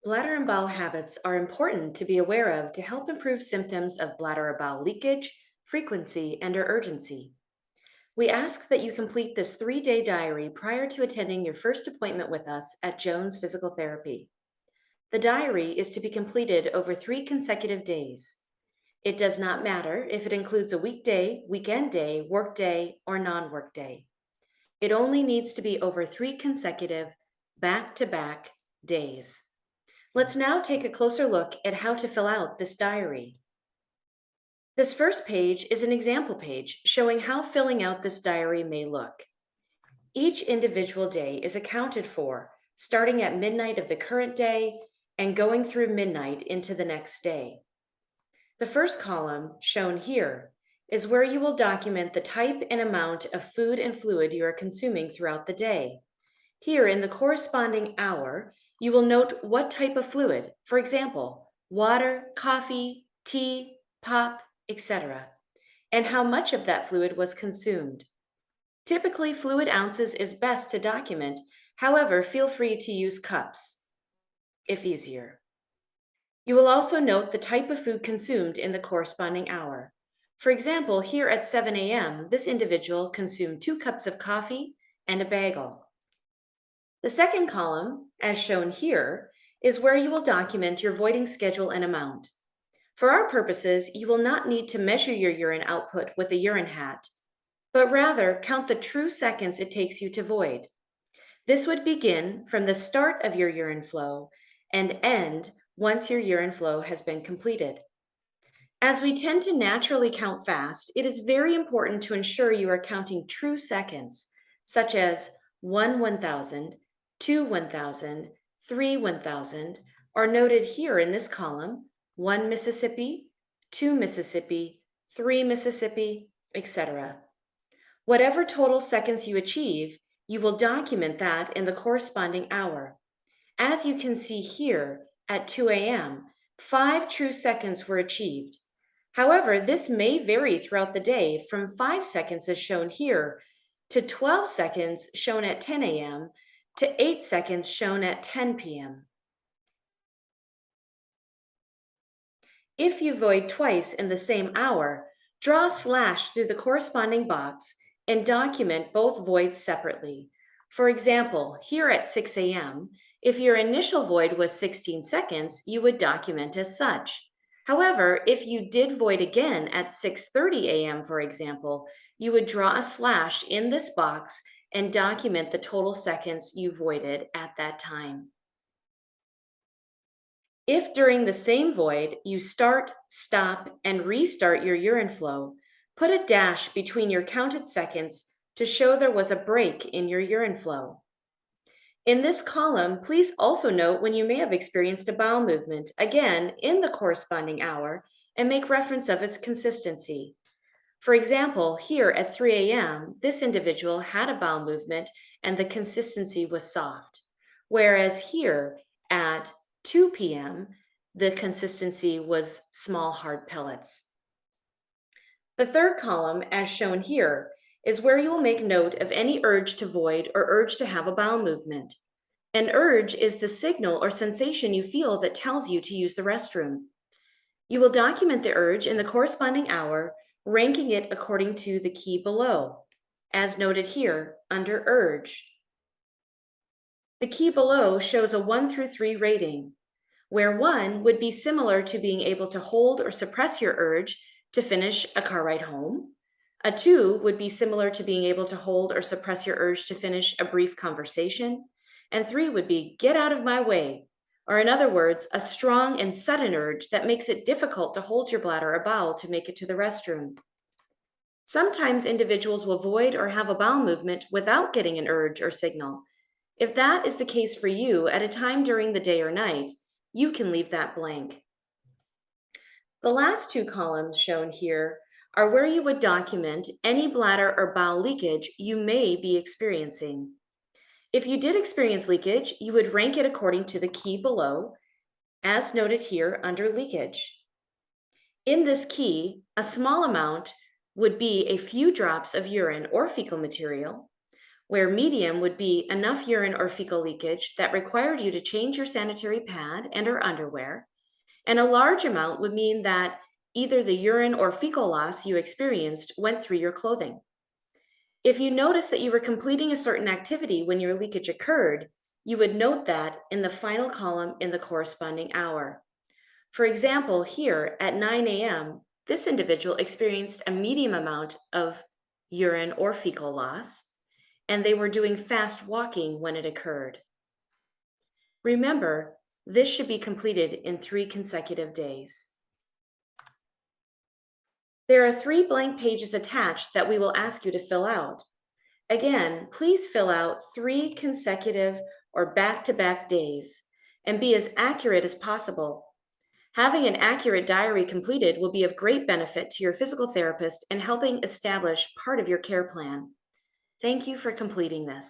Bladder and bowel habits are important to be aware of to help improve symptoms of bladder or bowel leakage, frequency, and/or urgency. We ask that you complete this 3-day diary prior to attending your first appointment with us at Jones Physical Therapy. The diary is to be completed over 3 consecutive days. It does not matter if it includes a weekday, weekend day, work day, or non-work day. It only needs to be over 3 consecutive, back-to-back days. Let's now take a closer look at how to fill out this diary. This first page is an example page showing how filling out this diary may look. Each individual day is accounted for, starting at midnight of the current day and going through midnight into the next day. The first column, shown here, is where you will document the type and amount of food and fluid you are consuming throughout the day. Here in the corresponding hour, you will note what type of fluid, for example, water, coffee, tea, pop, etc., and how much of that fluid was consumed. Typically, fluid ounces is best to document. However, feel free to use cups, if easier. You will also note the type of food consumed in the corresponding hour. For example, here at 7 a.m., this individual consumed 2 cups of coffee and a bagel. The second column, as shown here, is where you will document your voiding schedule and amount. For our purposes, you will not need to measure your urine output with a urine hat, but rather count the true seconds it takes you to void. This would begin from the start of your urine flow and end once your urine flow has been completed. As we tend to naturally count fast, it is very important to ensure you are counting true seconds, such as 1 1,000, 2 1,000, 3 1,000, are noted here in this column: 1 Mississippi, 2 Mississippi, 3 Mississippi, etc. Whatever total seconds you achieve, you will document that in the corresponding hour. As you can see here, at 2 a.m., 5 true seconds were achieved. However, this may vary throughout the day from 5 seconds as shown here to 12 seconds shown at 10 a.m. to 8 seconds shown at 10 p.m. If you void twice in the same hour, draw a slash through the corresponding box and document both voids separately. For example, here at 6 a.m., if your initial void was 16 seconds, you would document as such. However, if you did void again at 6:30 a.m., for example, you would draw a slash in this box and document the total seconds you voided at that time. If during the same void you start, stop, and restart your urine flow, put a dash between your counted seconds to show there was a break in your urine flow. In this column, please also note when you may have experienced a bowel movement, again in the corresponding hour, and make reference of its consistency. For example, here at 3 a.m., this individual had a bowel movement and the consistency was soft, whereas here at 2 p.m., the consistency was small hard pellets. The third column, as shown here, is where you will make note of any urge to void or urge to have a bowel movement. An urge is the signal or sensation you feel that tells you to use the restroom. You will document the urge in the corresponding hour, ranking it according to the key below, as noted here under urge. The key below shows a 1 through 3 rating, where 1 would be similar to being able to hold or suppress your urge to finish a car ride home. A 2 would be similar to being able to hold or suppress your urge to finish a brief conversation. And 3 would be get out of my way, or in other words, a strong and sudden urge that makes it difficult to hold your bladder or bowel to make it to the restroom. Sometimes individuals will void or have a bowel movement without getting an urge or signal. If that is the case for you at a time during the day or night, you can leave that blank. The last 2 columns shown here are where you would document any bladder or bowel leakage you may be experiencing. If you did experience leakage, you would rank it according to the key below, as noted here under leakage. In this key, a small amount would be a few drops of urine or fecal material, where medium would be enough urine or fecal leakage that required you to change your sanitary pad and or underwear, and a large amount would mean that either the urine or fecal loss you experienced went through your clothing. If you noticed that you were completing a certain activity when your leakage occurred, you would note that in the final column in the corresponding hour. For example, here at 9 a.m., this individual experienced a medium amount of urine or fecal loss, and they were doing fast walking when it occurred. Remember, this should be completed in 3 consecutive days. There are 3 blank pages attached that we will ask you to fill out. Again, please fill out 3 consecutive or back-to-back days and be as accurate as possible. Having an accurate diary completed will be of great benefit to your physical therapist in helping establish part of your care plan. Thank you for completing this.